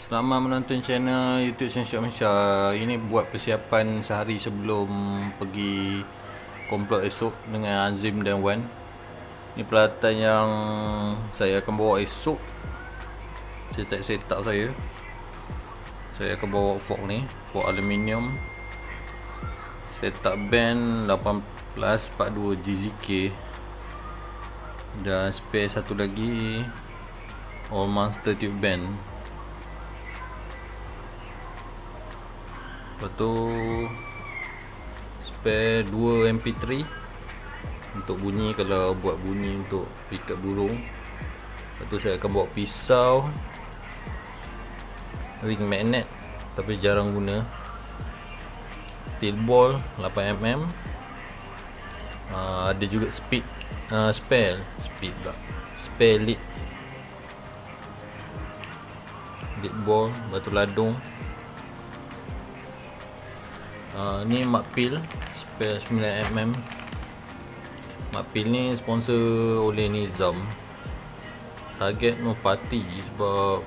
Selamat menonton channel YouTube Syamsyar Mansha. Ini buat persiapan sehari sebelum pergi komplot esok dengan Azim dan Wan. Ini peralatan yang saya akan bawa esok. Setup saya. Saya akan bawa fork ni, fork aluminium. Setup band 1842 GZK. Dan spare satu lagi All Monster Tube Band. Lepas tu spare 2 MP3 untuk bunyi, kalau buat bunyi untuk ikat burung. Lepas tu saya akan bawa pisau, ring magnet tapi jarang guna, steel ball 8mm, ada juga spare lead ball, batu ladung. Ni makpil spare 9mm. Makpil ni sponsor oleh Nizam. Target Merpati sebab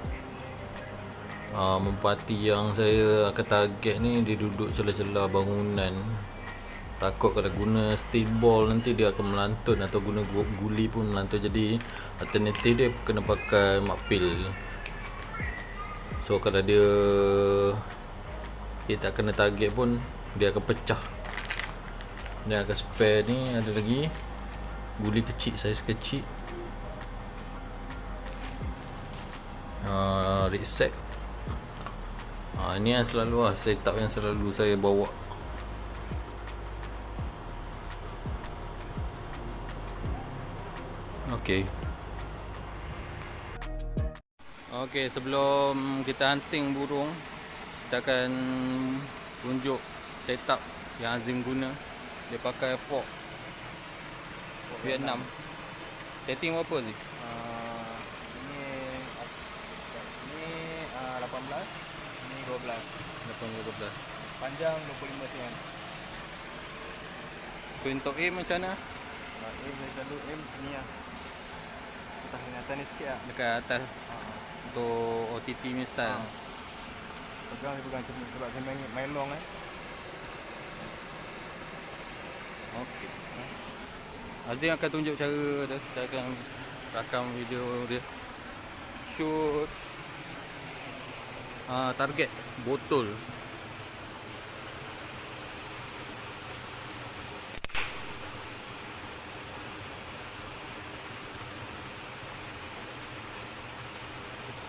Merpati yang saya akan target ni dia duduk celah-celah bangunan. Takut kalau guna steel ball nanti dia akan melantun, atau guna guli pun melantun. Jadi alternatif dia kena pakai makpil. So kalau dia tak kena target pun dia akan pecah. Dan akan spare ni ada lagi guli kecil, saiz kecil, rig set. Ini yang selalu setup yang selalu saya bawa. Okey, sebelum kita hunting burung, kita akan tunjuk setup yang Azim guna. Dia pakai fork Vietnam. Setting berapa sih? Ini 18, ini 12. 12. Panjang 25 cm. Untuk aim macam mana? Aim saya selalu aim ni lah. Atas ni, atas ni sikit lah. Dekat atas untuk OTT punya style. Pegang sebab saya main long kan. Okey. Azim akan tunjuk cara dia. Saya akan rakam video dia. Shoot. Target botol.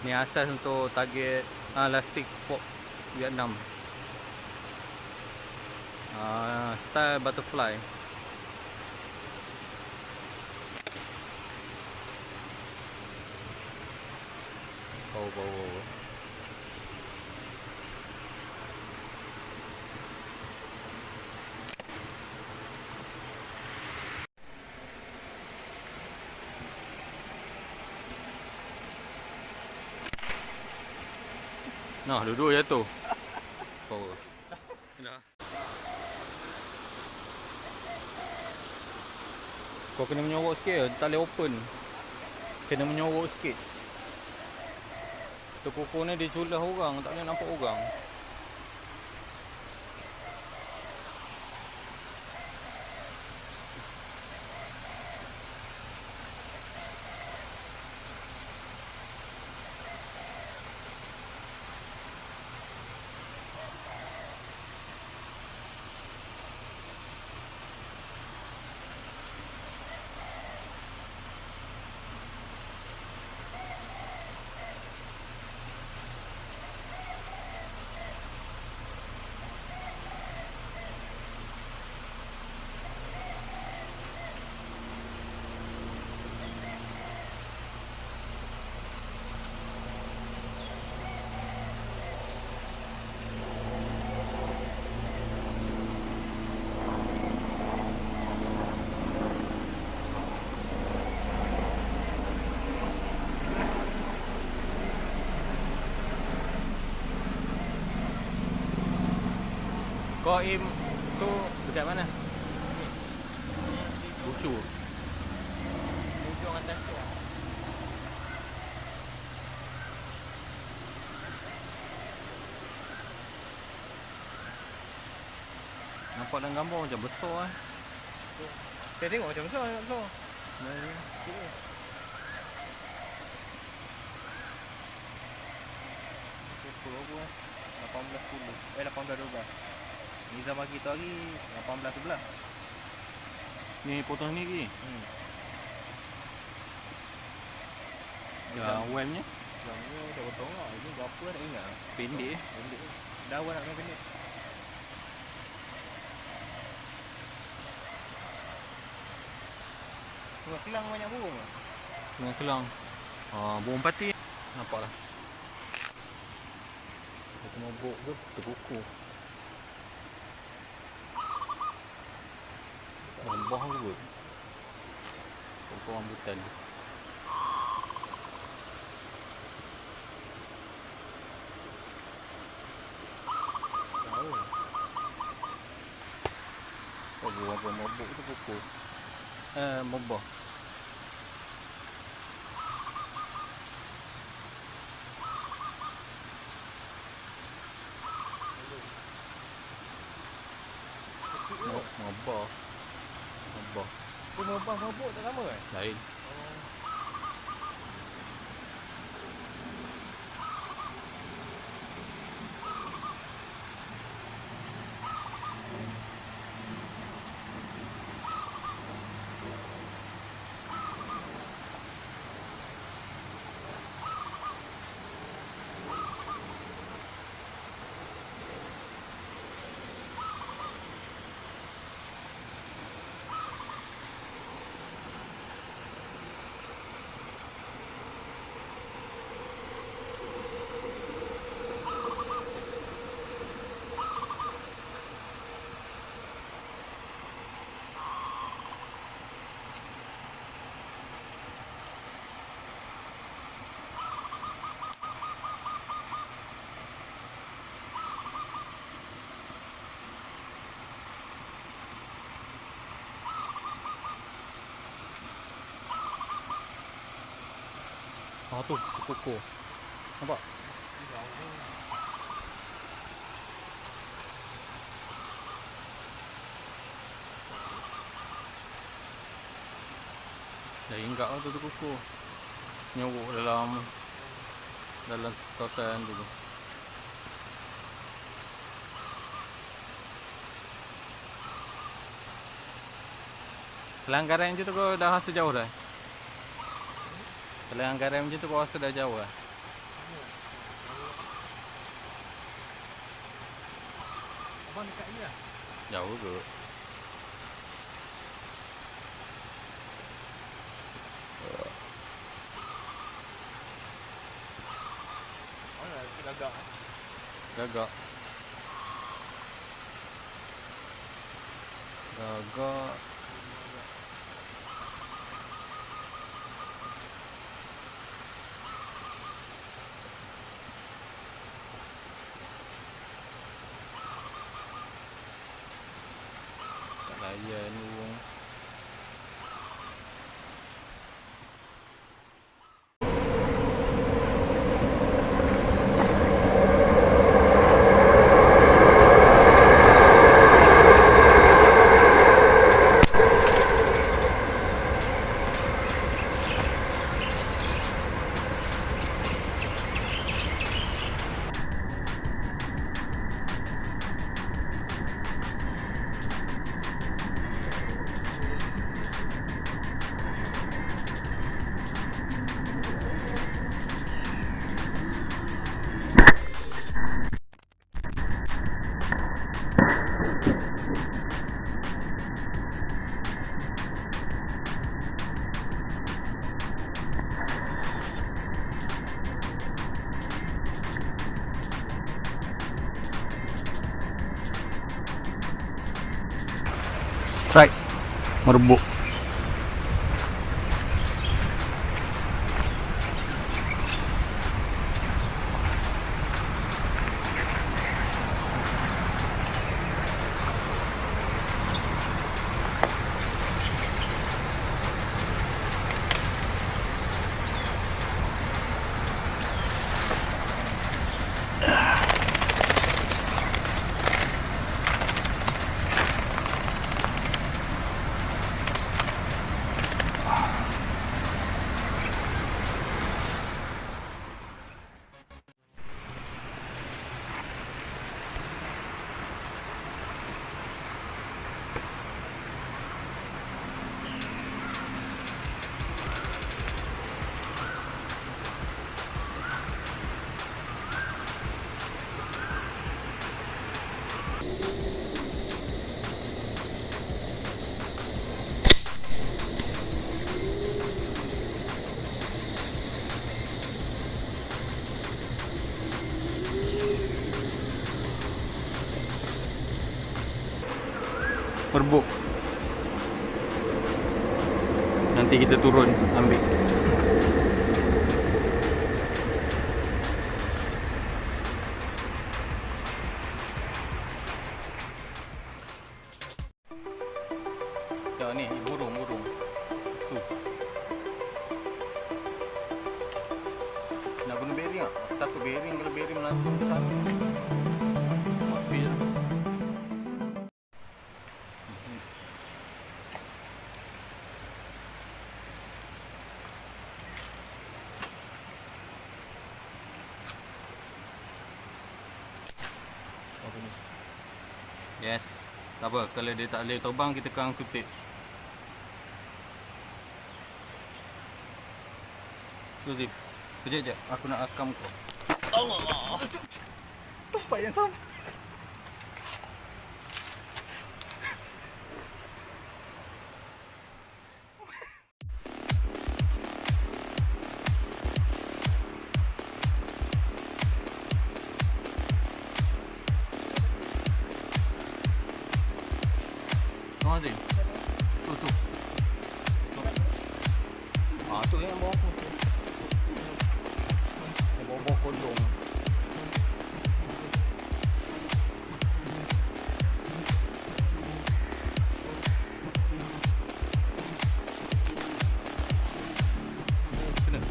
Ni asas untuk target elastic fork Vietnam. Style butterfly. Power. Nah, duduk jatuh. Power. Dah. Kau kena menyorok sikit, tak boleh open. Kena menyorok sikit. Kuku ni dia culah orang, tak boleh nampak orang. Kau aim tu dekat mana? Lucu. Ujung atas tu. nampak dalam gambar macam besar eh. Saya tengok macam besar nak besar. Pukul berapa eh? 18.10 18.12. Nizam bagi tu hari 18.11. Ni potong ni lagi. Yang webnya Yang ni dah potong lah. Ini berapa nak ingat. pendek eh. Pendek. Dah awal nak kena pendek. Tengok kelang banyak burung lah. Dengan kelang. Burung pati. Nampak lah. Kita mabuk tu terkukuh. Lembah ke? Pokok rambutan tu. Tahu. Apa mabuk tu kukuh. Mabah. Mabah. Dia mabuk tak sama kan? Lain. Tu kukuh. Nampak? Dah hinggap lah tu kukuh. Nyorok dalam kawasan tu. Pelanggaran je tu kau dah rasa jauh dah? Pelanggaran macam tu kau rasa dah jauh lah? Abang dekat ni lah. Jauh ke? Mana gagak. Gagak. Tak layan burung. Strike merebuk. Superbook. Nanti kita turun ambil. Tengok ni, burung. Tu. Nak guna bearing tak? Aku takut bearing, kalau bearing melantung ke sana. Mati je. Yes. Tak apa, kalau dia tak boleh terbang, kita kang kutip. Tu Zif. Sekejap je, aku nak akam kau. Allah. Tempat yang sama. Tengok Zif. Tu. Tu yang bawah aku. Bawah kodong. Kena.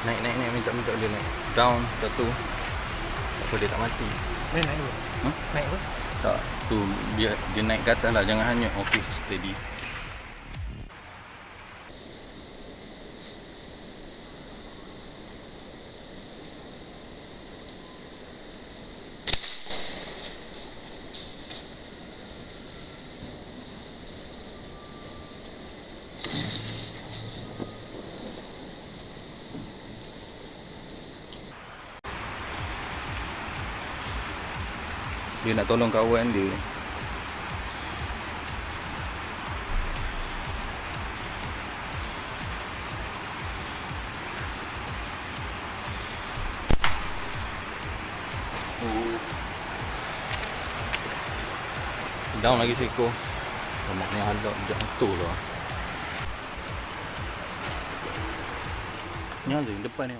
Naik, minta dia naik. Down, satu. Apa dia tak mati? Naik apa? Naik apa? Tak, tu dia naik ke atas lah, jangan hanyut. Okey, steady. Dia nak tolong kawan dia. Down lagi seekor. Lemaknya hadap jatuh lah. Ni ada depan ni.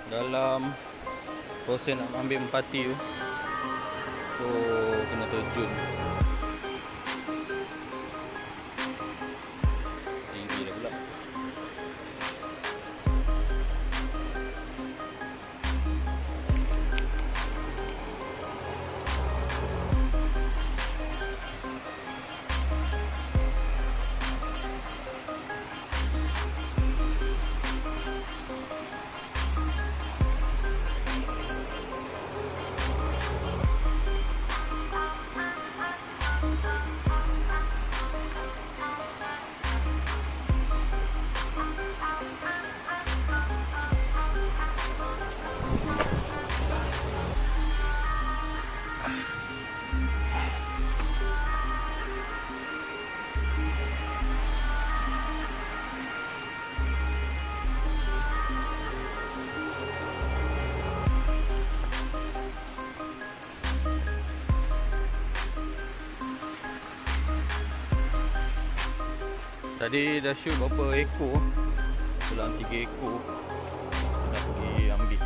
Dalam proses nak ambil empati tu, so kena terjun. Tinggi dah pula. Tadi dah shoot berapa ekor, dalam 3 ekor nak pergi ambil.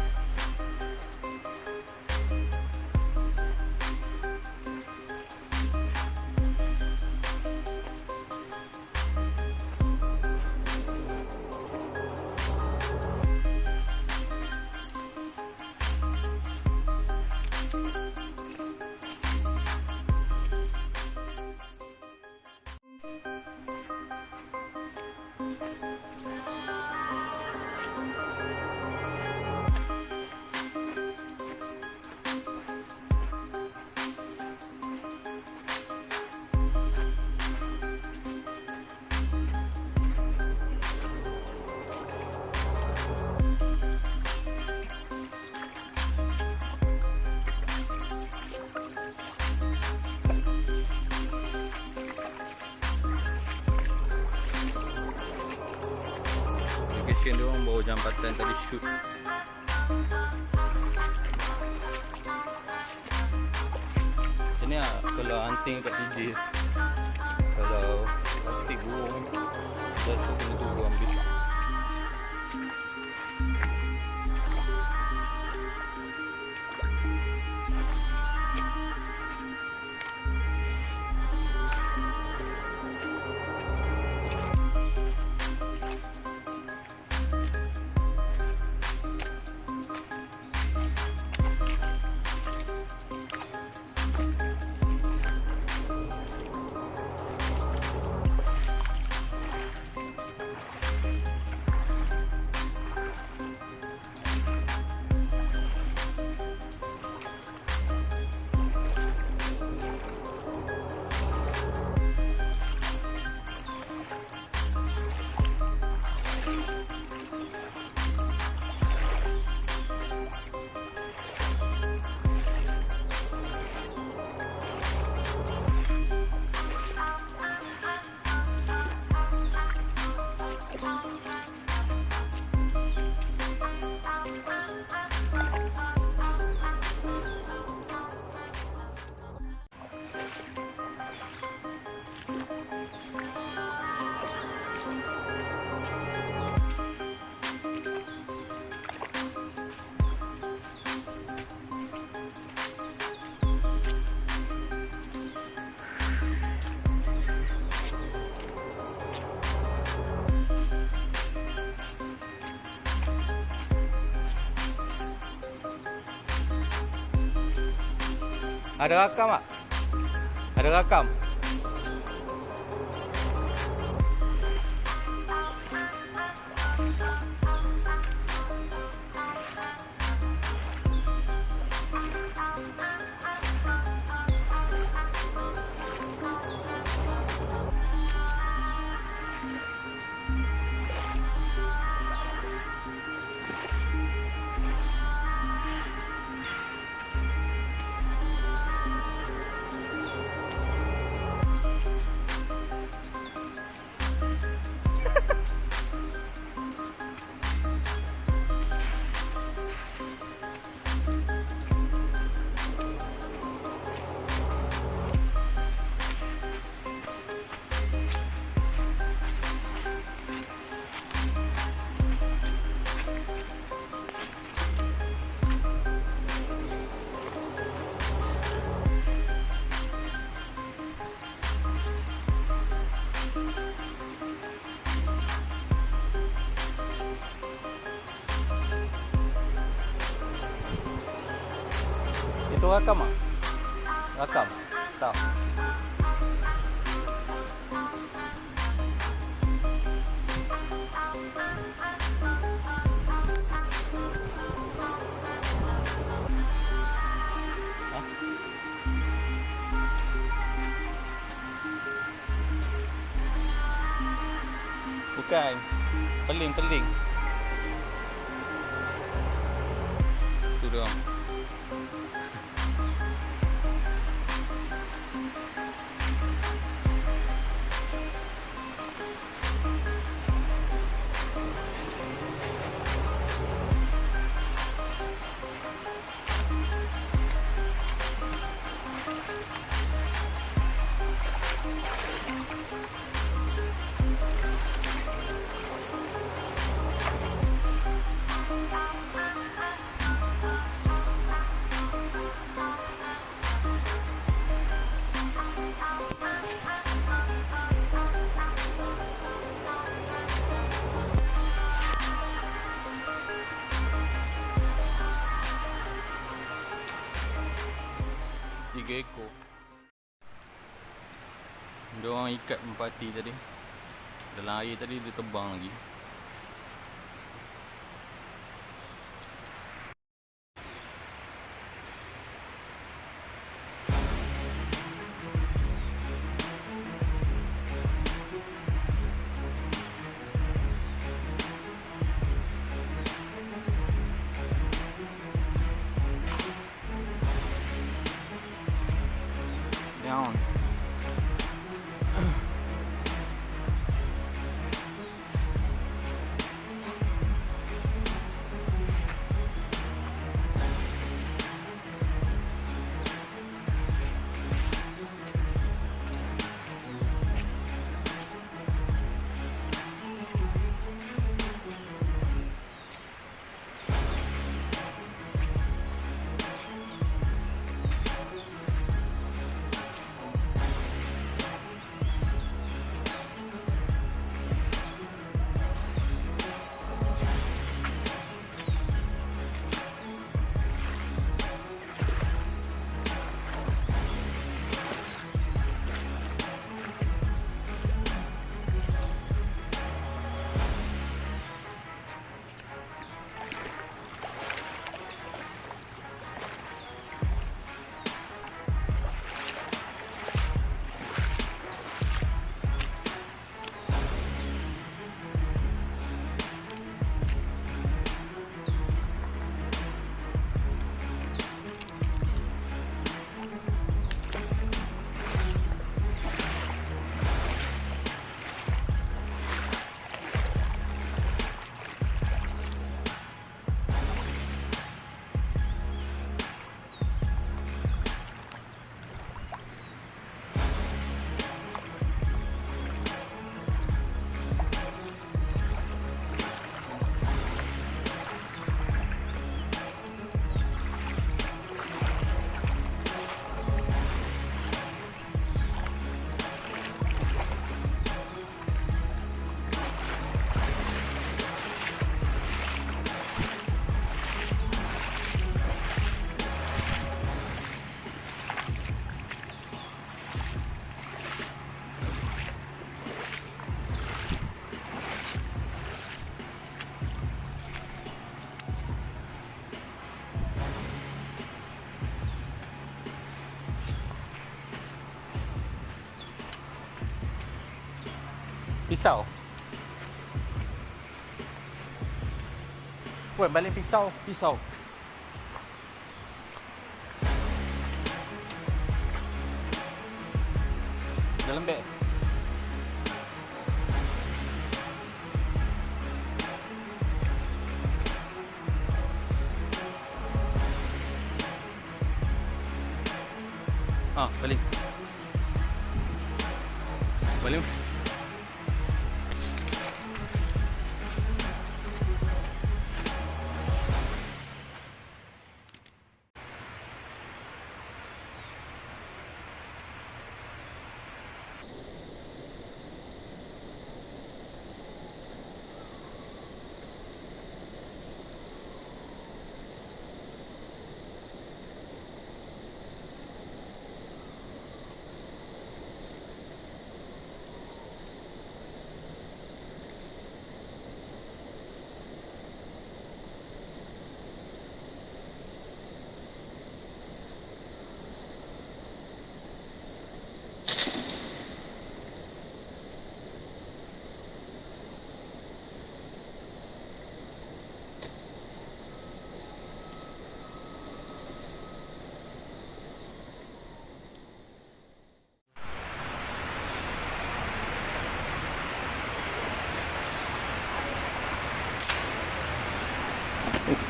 Mungkin dia orang bawa jambatan tadi shoot. Macam ni lah kalau hunting kat TJ. Kalau plastik burung jatuh kena tunggu ambil. Ada rakam tak? Ada rakam? Itu rakam tak? Rakam? Tak. Bukan. Peling. Itu dia. Tiga ekor. Dia orang ikat merpati tadi. Dalam air tadi dia terbang lagi. Down. Pisau. Wan, balik pisau. Pisau. Dalam beg. Balik. Balik.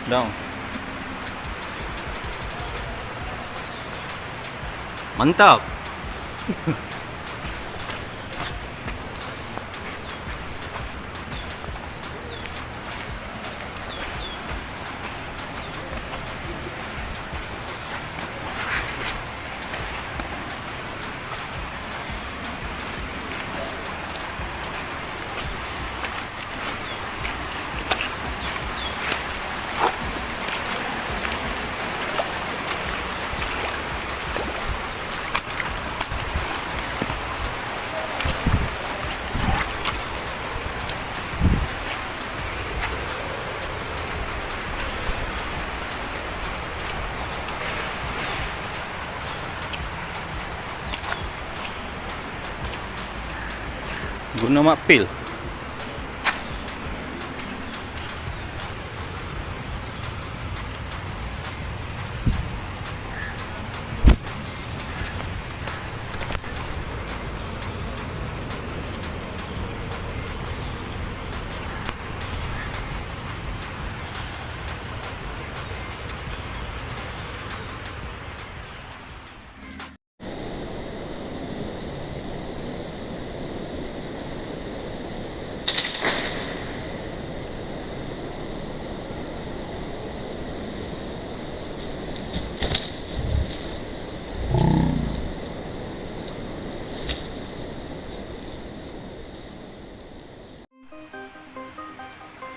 Down. Mantap. Guna mak pil.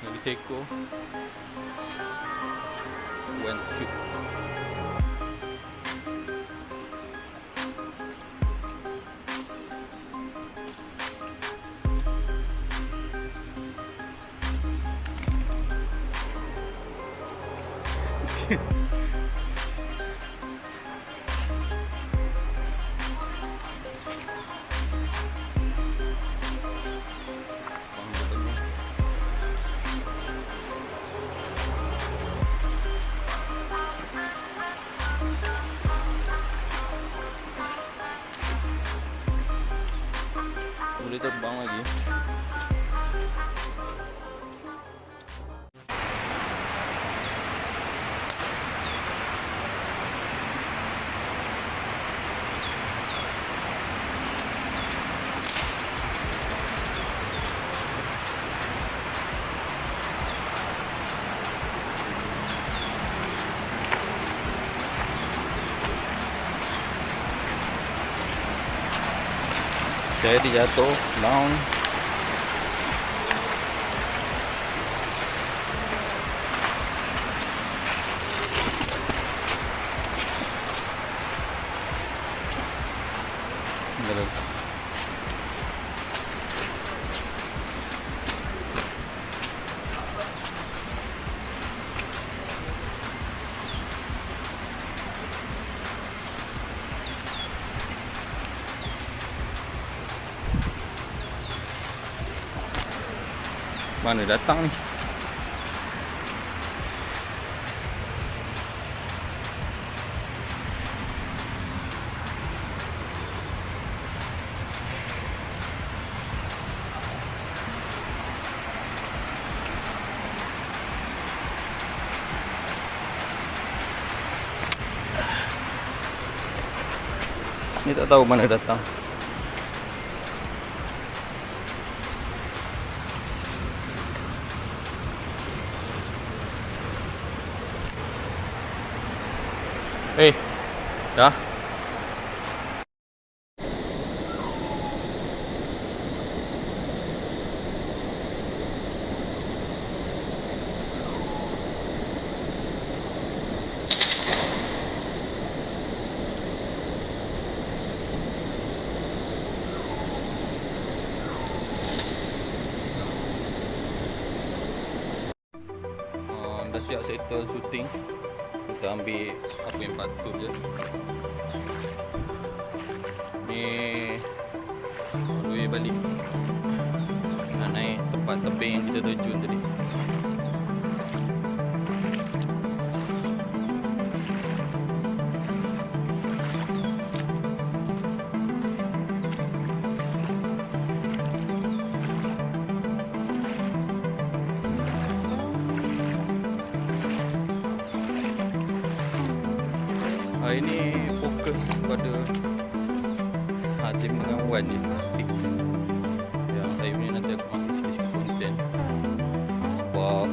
Lagi seekor. One shoot. Boleh terbang lagi. Saya dijatuh down. Dalam. Mana datang ni? Ni tak tahu mana datang. Dah. Dah siap settle shooting. Kita ambil apa yang patut je. Ni boleh balik. Nak naik tempat tebing yang kita terjun tadi. Hari ni fokus pada Hazim dengan Wan ni plastik. Yang saya punya nanti aku masuk sikit-sikit konten. Sebab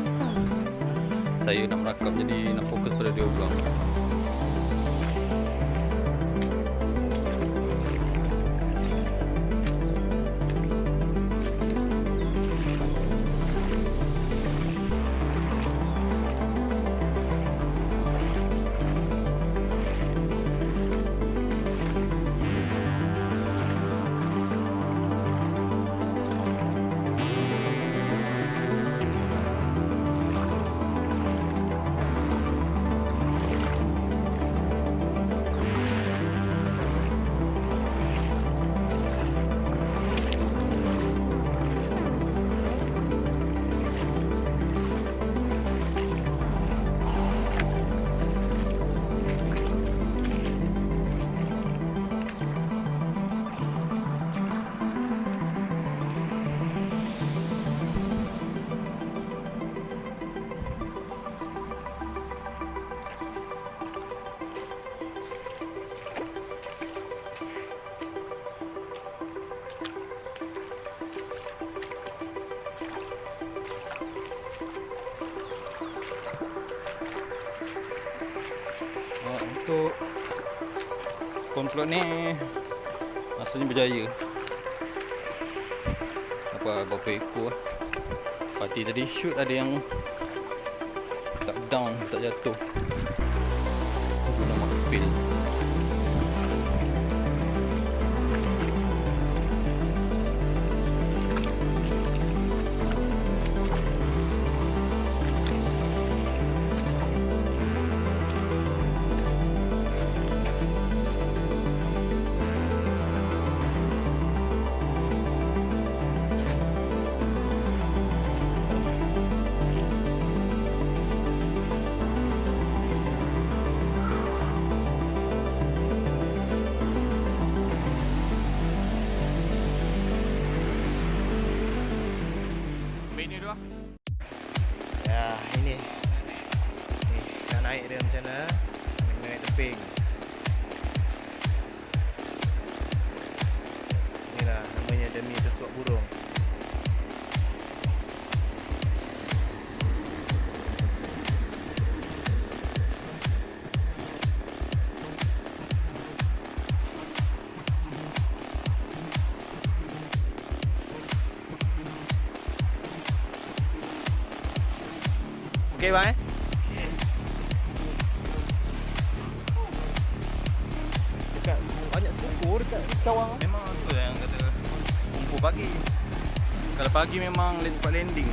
saya nak merakam, jadi nak fokus pada dia orang. Untuk komplot ni rasanya berjaya. Berapa ekor parti tadi shoot ada yang tak down, tak jatuh. Guna makpil. Ya, ini nak naik dia macam mana? Naik tebing. Inilah namanya demi sesuap burung. Okey bang Dekat banyak kumpul dekat cawang. Memang tu yang kata kumpul pagi. Kalau pagi memang tempat landing.